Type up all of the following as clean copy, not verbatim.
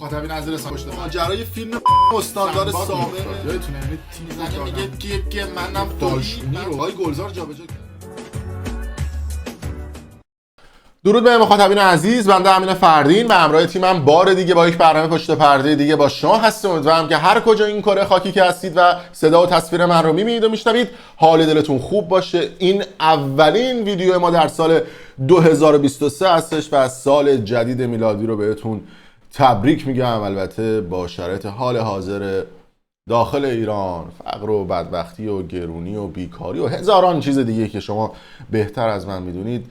مخاطبین از رسانه پشت ماجرای فیلم استاندار سابق یادتونه یعنی تیم میگه که منم داشتونی رو های گلزار جابجا کرد. درود به مخاطبین عزیز، بنده امین فردین به همراه تیمم بار دیگه با یک برنامه پشت پرده دیگه با شما هستم. امیدوارم که هر کجا این کره خاکی که هستید و صدا و تصویر من رو میبینید و میشنوید حال دلتون خوب باشه. این اولین ویدیو ما در سال 2023 هستش و از سال جدید میلادی رو بهتون تبریک میگم. البته با شرایط حال حاضر داخل ایران، فقر و بدبختی و گرونی و بیکاری و هزاران چیز دیگه که شما بهتر از من میدونید،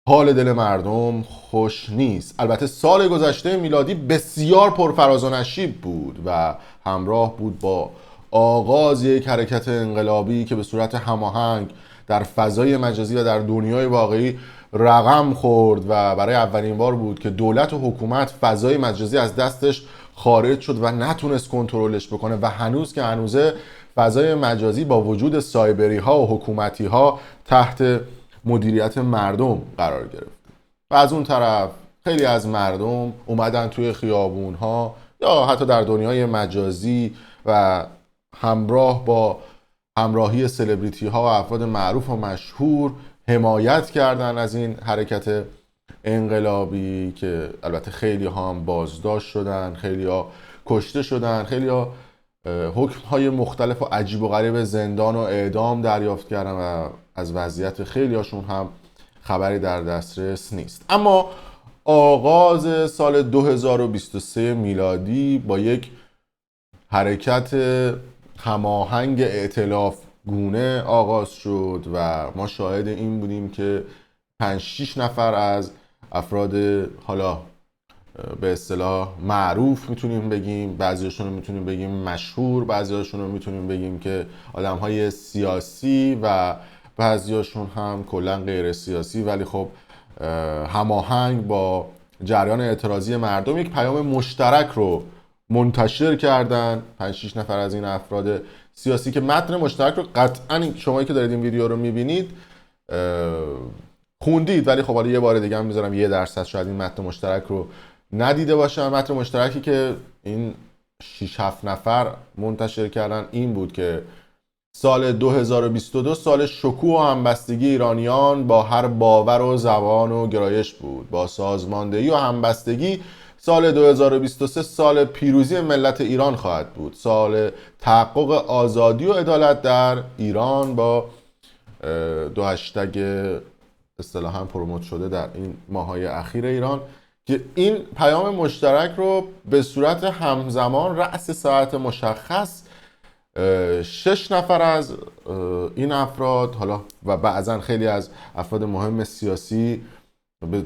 حال دل مردم خوش نیست. البته سال گذشته میلادی بسیار پرفراز و نشیب بود و همراه بود با آغاز یک حرکت انقلابی که به صورت هماهنگ در فضای مجازی و در دنیای واقعی رقم خورد و برای اولین بار بود که دولت و حکومت فضای مجازی از دستش خارج شد و نتونست کنترلش بکنه و هنوز که هنوزه فضای مجازی با وجود سایبری ها و حکومتی ها تحت مدیریت مردم قرار گرفت. و از اون طرف خیلی از مردم اومدن توی خیابون ها یا حتی در دنیای مجازی و همراه با همراهی سلبریتی ها و افراد معروف و مشهور حمایت کردن از این حرکت انقلابی که البته خیلی ها هم بازداشت شدن، خیلی ها کشته شدن، خیلی ها حکم های مختلف و عجیب و غریب زندان و اعدام دریافت کردن و از وضعیت خیلی هاشون هم خبری در دسترس نیست. اما آغاز سال 2023 میلادی با یک حرکت هماهنگ ائتلاف گونه آغاز شد و ما شاهد این بودیم که 5-6 نفر از افراد حالا به اصطلاح معروف میتونیم بگیم، بعضیاشون رو میتونیم بگیم مشهور، بعضیاشون رو میتونیم بگیم که آدم‌های سیاسی و بعضیاشون هم کلا غیر سیاسی ولی خب هماهنگ با جریان اعتراضی مردم یک پیام مشترک رو منتشر کردن. 5-6 نفر از این افراد سیاسی که متن مشترک رو قطعا شمایی که دارید این ویدیو رو میبینید خوندید، ولی خب حالا یه بار دیگه هم میذارم 1% شاید این متن مشترک رو ندیده باشن. متن مشترکی که این 6-7 نفر منتشر کردن این بود که سال 2022 سال شکوه و همبستگی ایرانیان با هر باور و زبان و گرایش بود. با سازماندهی و همبستگی سال 2023 سال پیروزی ملت ایران خواهد بود. سال تحقق آزادی و عدالت در ایران با 2 هشتگ اصطلاحاً پروموت شده در این ماهای اخیر ایران که این پیام مشترک رو به صورت همزمان رأس ساعت مشخص 6 نفر از این افراد حالا و بعضا خیلی از افراد مهم سیاسی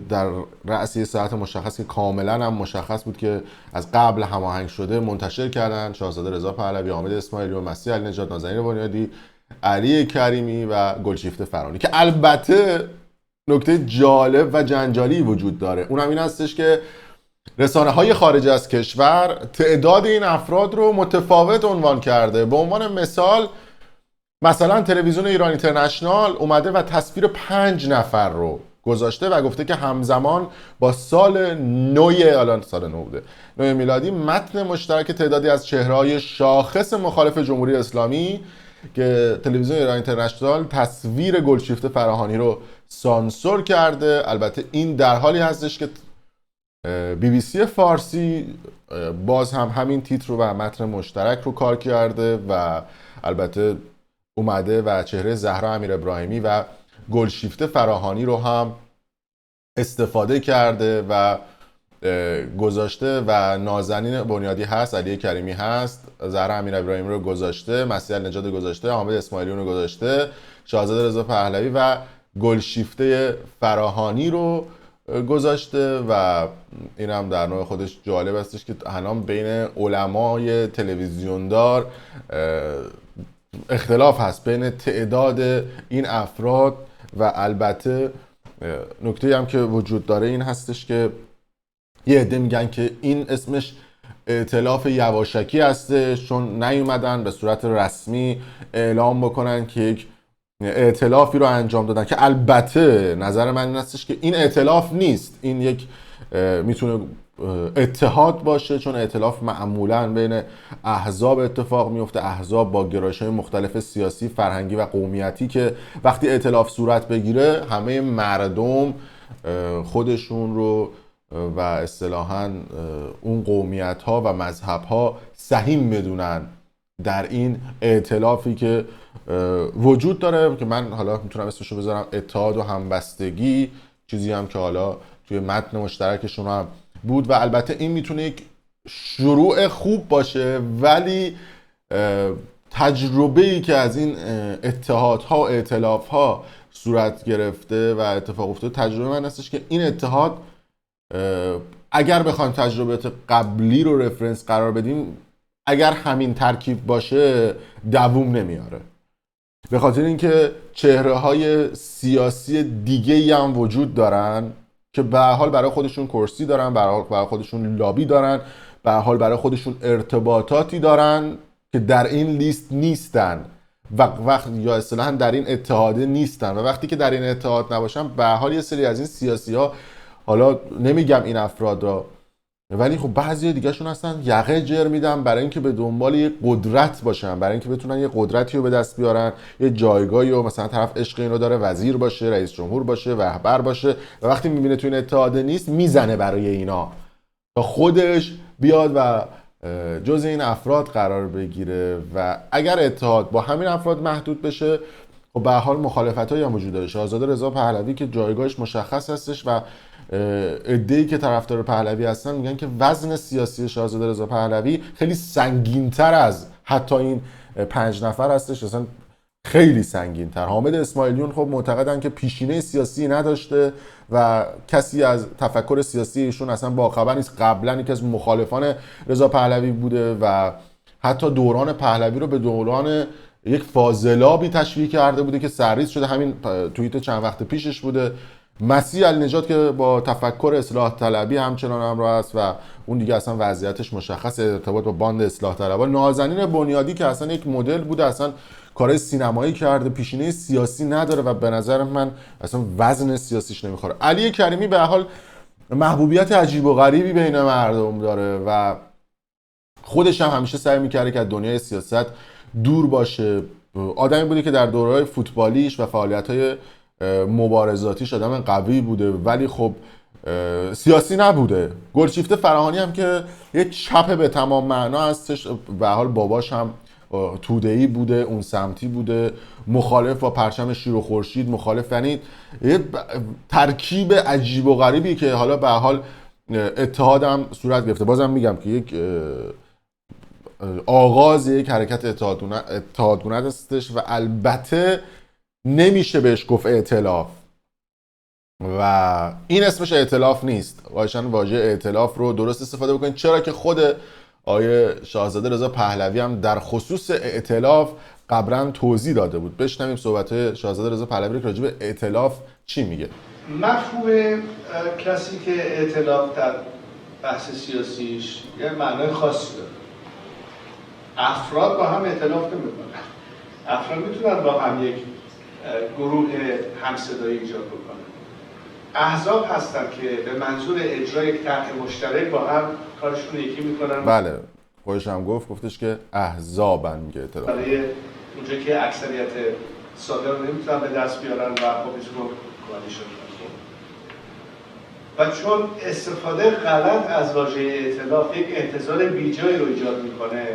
در رأس ساعت مشخص که کاملا هم مشخص بود که از قبل هماهنگ شده منتشر کردن: شاهزاده رضا پهلوی، حامد اسماعیلی و مسیح علی‌نژاد، نازنین بنیادی، علی کریمی و گلشیفته فرانی. که البته نکته جالب و جنجالی وجود داره، اونم این هستش که رسانه های خارج از کشور تعداد این افراد رو متفاوت عنوان کرده. به عنوان مثلا تلویزیون ایران اینترنشنال اومده و تصویر 5 نفر رو گذاشته و گفته که همزمان با سال نو میلادی متن مشترک تعدادی از چهره‌های شاخص مخالف جمهوری اسلامی که تلویزیون ایران اینترنشنال تصویر گلشیفته فراهانی رو سانسور کرده. البته این در حالی هستش که BBC فارسی باز هم همین تیتر رو و متن مشترک رو کار کرده و البته اومده و چهره زهرا امیرابراهیمی و گلشیفته فراهانی رو هم استفاده کرده و گذاشته و نازنین بنیادی هست، علی کریمی هست، زهرا امیرابراهیمی رو گذاشته، مسیح علی‌نژاد رو گذاشته، حامد اسماعیلی رو گذاشته، شاهزاده رضا پهلوی و گلشیفته فراهانی رو گذاشته. و این هم در نوع خودش جالب استش که الان بین علمای تلویزیوندار اختلاف هست بین تعداد این افراد و البته نکته هم که وجود داره این هستش که یه عده میگن که این اسمش ائتلاف یواشکی هستش چون نیومدن به صورت رسمی اعلام بکنن که یک ائتلافی رو انجام دادن، که البته نظر من این هستش که این ائتلاف نیست، این یک میتونه اتحاد باشه، چون ائتلاف معمولا بین احزاب اتفاق میفته، احزاب با گرایش‌های مختلف سیاسی، فرهنگی و قومیتی که وقتی ائتلاف صورت بگیره همه مردم خودشون رو و اصطلاحاً اون قومیت‌ها و مذهب‌ها سهیم بدونن در این ائتلافی که وجود داره، که من حالا میتونم اسمشو بذارم اتحاد و همبستگی، چیزی هم که حالا توی متن مشترکشون هم بود. و البته این میتونه یک شروع خوب باشه، ولی تجربه‌ای که از این اتحادها و ائتلافها صورت گرفته و اتفاق افتاده، تجربه من هستش که این اتحاد اگر بخوایم تجربیات قبلی رو رفرنس قرار بدیم، اگر همین ترکیب باشه دووم نمیاره، به خاطر اینکه چهره‌های سیاسی دیگه‌ای هم وجود دارن که به هر حال برای خودشون کرسی دارن، برای خودشون لابی دارن، به هر حال برای خودشون ارتباطاتی دارن که در این لیست نیستن یا اصطلاحاً در این اتحاد نیستن، و وقتی که در این اتحاد نباشن به هر حال یه سری از این سیاسی‌ها، حالا نمیگم این افراد را، ولی خب بعضی دیگه شون هستن یقه جر میدن برای اینکه به دنبال یه قدرت باشن، برای اینکه بتونن یه قدرتی رو به دست بیارن، یه جایگاهی رو، مثلا طرف عشق این رو داره وزیر باشه، رئیس جمهور باشه، رهبر باشه، و وقتی میبینه تو این اتحاد نیست میزنه برای اینا تا خودش بیاد و جز این افراد قرار بگیره. و اگر اتحاد با همین افراد محدود بشه، خب به هر حال مخالفتایی هم وجود داره. شاهزاده رضا پهلوی که جایگاهش مشخص هستش و عده‌ای که طرفدار پهلوی هستن میگن که وزن سیاسی شاهزاده رضا پهلوی خیلی سنگین‌تر از حتی این 5 نفر هستش، اصلا خیلی سنگین‌تر. حامد اسماعیلیون خب معتقدن که پیشینه سیاسی نداشته و کسی از تفکر سیاسی ایشون اصلا باخبر نیست، قبلا یکی از مخالفان رضا پهلوی بوده و حتی دوران پهلوی رو به دوران یک فاضلابی تشبیه کرده بوده که سرریز شده، همین توییت چند وقت پیشش بوده. مسیح علی‌نژاد که با تفکر اصلاح طلبی همچنان همراه است و اون دیگه اصلا وضعیتش مشخص، ارتباط با باند اصلاح طلبها. نازنین بنیادی که اصلا یک مدل بوده، اصلا کارهای سینمایی کرده، پیشینه سیاسی نداره و به نظر من اصلا وزن سیاسیش نمیخوره. علی کریمی به هر حال محبوبیت عجیب و غریبی بین مردم داره و خودش هم همیشه سعی میکرده که از دنیای سیاست دور باشه. آدمی بوده که در دوره‌های فوتبالیش و فعالیت‌های مبارزاتیش آدم قوی بوده، ولی خب سیاسی نبوده. گلشیفته فراهانی هم که یک چپ به تمام معنا هستش، به حال باباش هم توده‌ای بوده، اون سمتی بوده، مخالف با پرچم شیر و خورشید، مخالف، یعنی یه ترکیب عجیب و غریبی که حالا به حال اتحاد هم صورت گرفته. بازم میگم که یک آغاز یک حرکت اتحادگونه هستش و البته نمیشه بهش گفت ائتلاف و این اسمش ائتلاف نیست. قایشن واژه ائتلاف رو درست استفاده بکنید، چرا که خود آیه شاهزاده رضا پهلوی هم در خصوص ائتلاف قبلا توضیح داده بود. بشنویم صحبت شاهزاده رضا پهلوی رو که راجع به ائتلاف چی میگه. مفهوم کلاسیک ائتلاف در بحث سیاسیش یه معنای خاصی داره. افراد با هم ائتلاف نمی‌کنن. افراد میتونن با هم یک گروه همصدایی ایجاد بکنن. احزاب هستن که به منظور اجرای یک طرح مشترک با هم کارشون یکی میکنن. بله، خودش هم گفتش که احزابن میگه ائتلاف. برای اونجایی که اکثریت ساده رو نمیتونن به دست بیارن و خب ایشون کوالیشن میکنن. و چون استفاده غلط از واژه ائتلاف یک انتظار بیجایی رو ایجاد میکنه،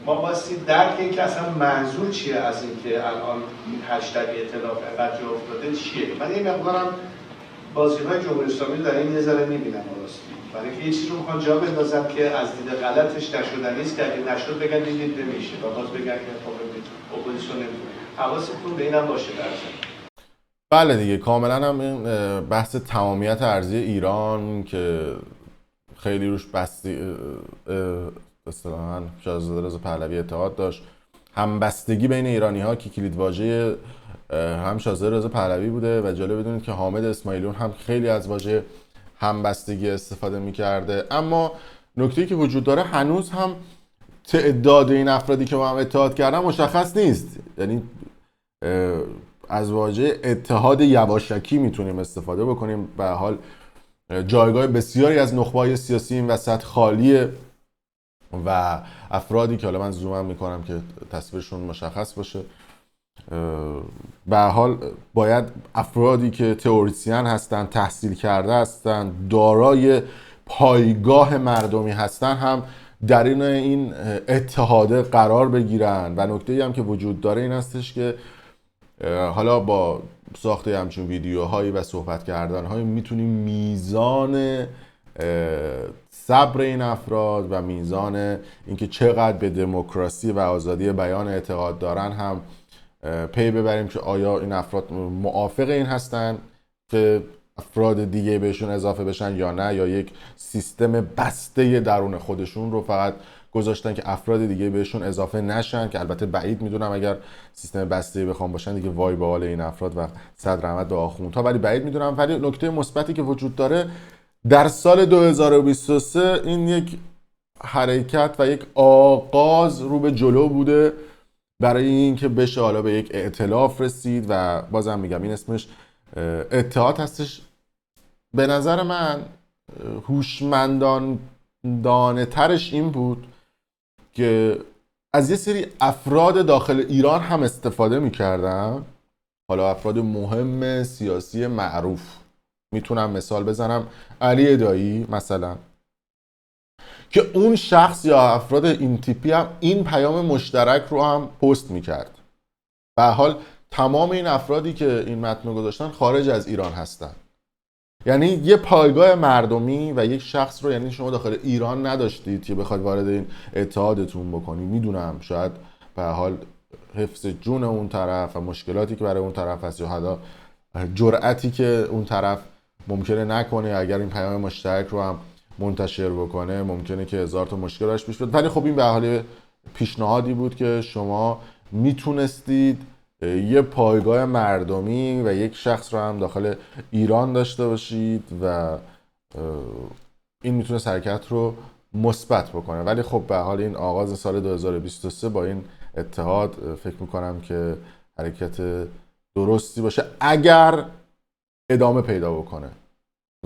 ما باستی درک این که اصلا منظور چیه از این که الان این هشتگ ائتلاف اینقدر جا افتاده چیه. من این مقدارم بازی‌های جمهوری اسلامی رو در این یه ذره می‌بینم راستی، برای اینکه یه چیزی رو می‌خوان جا بندازن که از دید غلطش نشدنی است که اگه نشد بگن دید نمیشه و باز بگن که خب اپوزیسیون نمی‌کنه. حواستون به اینم باشه در بله دیگه، کاملا هم این بحث تمامیت ارضی ایران که خیلی روش بستی اصطلاحاً شاهزاده رضا پهلوی اتحاد داشت، همبستگی بین ایرانی‌ها که کلیدواژه هم شاهزاده رضا پهلوی بوده و جالب بدونید که حامد اسماعیلیون هم خیلی از واژه همبستگی استفاده می‌کرده. اما نکته‌ای که وجود داره هنوز هم تعداد این افرادی که با هم اتحاد کردن مشخص نیست. یعنی از واژه اتحاد یواشکی میتونیم استفاده بکنیم. به حال جایگاه بسیاری از نخبه‌های سیاسی این وسط خالیه و افرادی که حالا من زوم میکنم که تصویرشون مشخص باشه، به هر حال باید افرادی که تئوریسین هستن، تحصیل کرده هستن، دارای پایگاه مردمی هستن هم در این اتحاده قرار بگیرن. و نکته‌ای هم که وجود داره این هستش که حالا با ساخته همچون ویدیوهایی و صحبت کردن‌هایی میتونیم میزان صبر این افراد و میزان اینکه چقدر به دموکراسی و آزادی بیان اعتقاد دارن هم پی ببریم که آیا این افراد موافق این هستن که افراد دیگه بهشون اضافه بشن یا نه، یا یک سیستم بسته درون خودشون رو فقط گذاشتن که افراد دیگه بهشون اضافه نشن، که البته بعید میدونم اگر سیستم بسته بخوام باشن دیگه وای به حال این افراد و صد رحمت به آخوندها، ولی بعید میدونم. ولی نکته مثبتی که وجود داره در سال 2023 این یک حرکت و یک آغاز رو به جلو بوده برای اینکه بشه حالا به یک ائتلاف رسید و بازم میگم این اسمش اتحاد هستش. به نظر من هوشمندانه ترش این بود که از یه سری افراد داخل ایران هم استفاده میکردن، حالا افراد مهم سیاسی معروف، میتونم مثال بزنم علی دایی مثلا، که اون شخص یا افراد این تیپی هم این پیام مشترک رو هم پست میکرد. به حال تمام این افرادی که این متن رو گذاشتن خارج از ایران هستن، یعنی یه پایگاه مردمی و یک شخص رو یعنی شما داخل ایران نداشتید که بخواید وارد این اتحادتون بکنید. میدونم شاید به حال حفظ جون اون طرف و مشکلاتی که برای اون طرف هست یا حالا جرأتی که اون طرف ممکنه نکنه اگر این پیام مشترک رو هم منتشر بکنه، ممکنه که هزار تا مشکلش پیش بیاد. ولی خب این به حال پیشنهادی بود که شما میتونستید یه پایگاه مردمی و یک شخص رو هم داخل ایران داشته باشید و این میتونه حرکت رو مثبت بکنه. ولی خب به حال این آغاز سال 2023 با این اتحاد فکر میکنم که حرکت درستی باشه اگر ادامه پیدا بکنه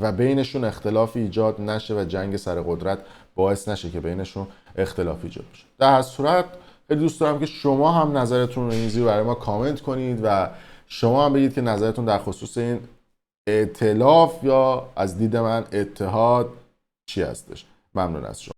و بینشون اختلافی ایجاد نشه و جنگ سر قدرت باعث نشه که بینشون اختلاف ایجاد بشه. در هر صورت خیلی دوست دارم که شما هم نظرتون رو این زیر برای ما کامنت کنید و شما هم بگید که نظرتون در خصوص این ائتلاف یا از دید من اتحاد چی هستش. ممنون از شما.